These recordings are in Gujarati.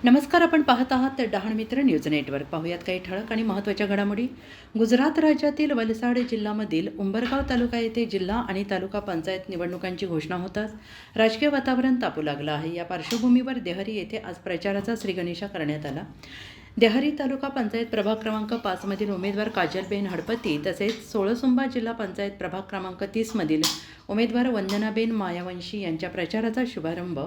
नमस्कार. आपण पाहत आहात डहाण मित्र न्यूज नेटवर्क. पाहूयात काही ठळक आणि महत्त्वाच्या घडामोडी. गुजरात राज्यातील वलसाड जिल्ह्यामधील उंबरगाव तालुका येथे जिल्हा आणि तालुका पंचायत निवडणुकांची घोषणा होताच राजकीय वातावरण तापू लागलं आहे. या पार्श्वभूमीवर देहरी येथे आज प्रचाराचा श्रीगणेशा करण्यात आला. देहरी तालुका पंचायत प्रभाग क्रमांक 5 मधील उमेदवार काजलबेन हडपती तसेच सोळसुंबा जिल्हा पंचायत प्रभाग क्रमांक 30 मधील उमेदवार वंदनाबेन मायावंशी यांच्या प्रचाराचा शुभारंभ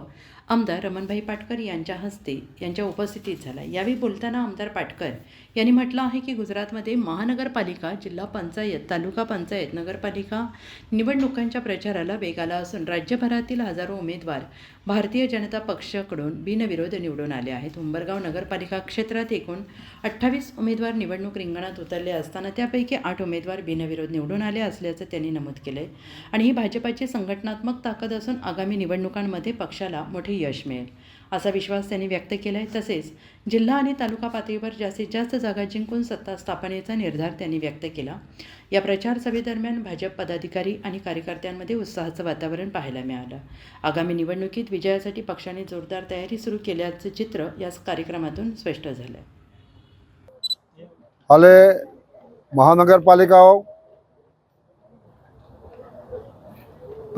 आमदार रमणभाई पाटकर यांच्या हस्ते यांच्या उपस्थितीत झाला. यावेळी बोलताना आमदार पाटकर यांनी म्हटलं आहे की गुजरातमध्ये महानगरपालिका, जिल्हा पंचायत, तालुका पंचायत, नगरपालिका निवडणुकांच्या प्रचाराला वेग आला असून राज्यभरातील हजारो उमेदवार भारतीय जनता पक्षाकडून बिनविरोध निवडून आले आहेत. उंबरगाव नगरपालिका क्षेत्रात एकूण 28 उमेदवार निवडणूक रिंगणात उतरले असताना त्यापैकी 8 उमेदवार बिनविरोध निवडून आले असल्याचं त्यांनी नमूद केलं आहे. आणि ही भाजपाची संघटनात्मक ताकद असून आगामी निवडणुकांमध्ये पक्षाला मोठे यश मिळेल असा विश्वास त्यांनी व्यक्त केला आहे. तसेच जिल्हा आणि तालुका पातळीवर जास्तीत जास्त जागा जिंकून सत्ता स्थापनेचा निर्धार त्यांनी व्यक्त केला. या प्रचार सभेदरम्यान भाजप पदाधिकारी आणि कार्यकर्त्यांमध्ये उत्साहाचं वातावरण पाहायला मिळालं. आगामी निवडणुकीत विजयासाठी पक्षाने जोरदार तयारी सुरू केल्याचं चित्र या कार्यक्रमातून स्पष्ट झालं. हाले महानगरपालिकाओ,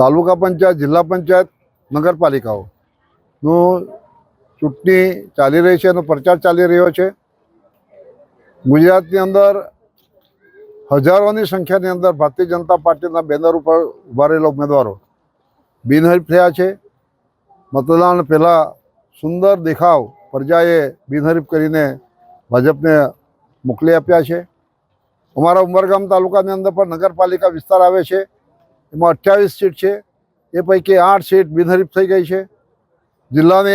तालुका पंचायत, जिल्લા પંચાયત, નગરપાલિકાઓનું ચૂંટણી ચાલી રહી છે અને પ્રચાર ચાલી રહ્યો છે. ગુજરાતની અંદર હજારોની સંખ્યાની અંદર ભારતીય જનતા પાર્ટીના બેનર ઉપર ઉભા રહેલા ઉમેદવારો બિનહરીફ થયા છે. મતદાન પહેલાં સુંદર દેખાવ પ્રજાએ બિનહરીફ કરીને ભાજપને મોકલી આપ્યા છે. અમારા ઉમરગામ તાલુકાની અંદર પણ નગરપાલિકા વિસ્તાર આવે છે. એમાં 28 સીટ છે. એ પૈકી 8 સીટ બિનહરીફ થઈ ગઈ છે. જિલ્લાની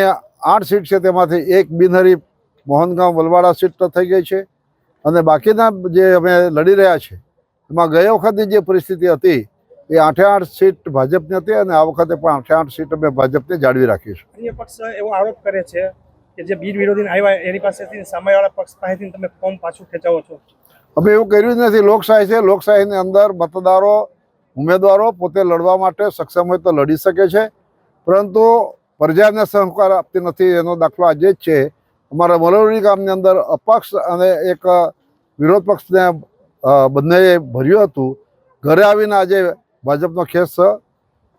8 સીટ છે તેમાંથી એક બિનહરીફ મોહનગામ વલવાડા સીટ થઈ ગઈ છે. અને બાકીના જે અમે લડી રહ્યા છે એમાં ગયા વખતની જે પરિસ્થિતિ હતી એ 8 સીટ ભાજપની હતી અને આ વખતે પણ 8 સીટ અમે ભાજપને જાળવી રાખીશું. અન્ય પક્ષ એવો આરોપ કરે છે કે જે બિનવિરોધી આવ્યા એની પાસેથી સામેવાળા પક્ષ પાસેથી તમે ફોર્મ પાછું ખેંચાવો છો. અમે એવું કર્યું જ નથી. લોકશાહી છે. લોકશાહીની અંદર મતદારો, ઉમેદવારો પોતે લડવા માટે સક્ષમ હોય તો લડી શકે છે, પરંતુ પ્રજાને સહકાર આપતી નથી. એનો દાખલો આજે જ છે. અમારા મલોરી ગામની અંદર અપક્ષ અને એક વિરોધ પક્ષને બંનેએ ભર્યું હતું. ઘરે આવીને આજે ભાજપનો ખેસ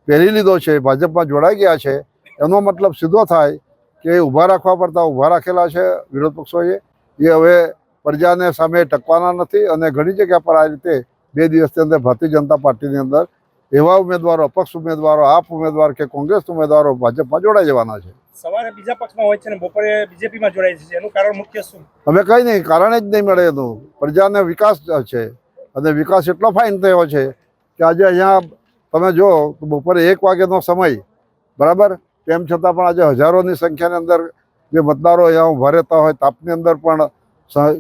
પહેરી લીધો છે, ભાજપમાં જોડાઈ ગયા છે. એનો મતલબ સીધો થાય કે ઊભા રાખવા પડતા ઊભા રાખેલા છે વિરોધ પક્ષોએ. એ હવે પ્રજાને સામે ટકવાના નથી અને ઘણી જગ્યા પર આ રીતે 2 દિવસની અંદર ભારતીય જનતા પાર્ટીની અંદર એવા ઉમેદવારો, અપક્ષ ઉમેદવારો, આપ ઉમેદવાર કે કોંગ્રેસ ઉમેદવારો ભાજપમાં જોડાઈ જવાના છે. સવારે બીજા પક્ષમાં હોય છે ને બપોરે બીજેપીમાં જોડાય છે. એનું કારણ મુખ્ય શું? અમે કંઈ નહીં, કારણ જ નહીં મળે એનું. પ્રજાને વિકાસ છે અને વિકાસ એટલો ફાઇન થયો છે કે આજે અહીંયા તમે જો તો બપોરે 1 વાગ્યાનો સમય બરાબર, તેમ છતાં પણ આજે હજારોની સંખ્યાની અંદર જે મતદારો અહીંયા ઊભા રહેતા હોય, તાપની અંદર પણ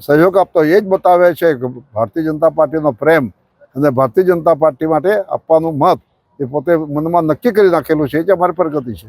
સહયોગ આપતો હોય. એ જ બતાવે છે કે ભારતીય જનતા પાર્ટીનો પ્રેમ અને ભારતીય જનતા પાર્ટી માટે આપવાનું મત એ પોતે મનમાં નક્કી કરી નાખેલું છે. એ જ અમારી પ્રગતિ છે.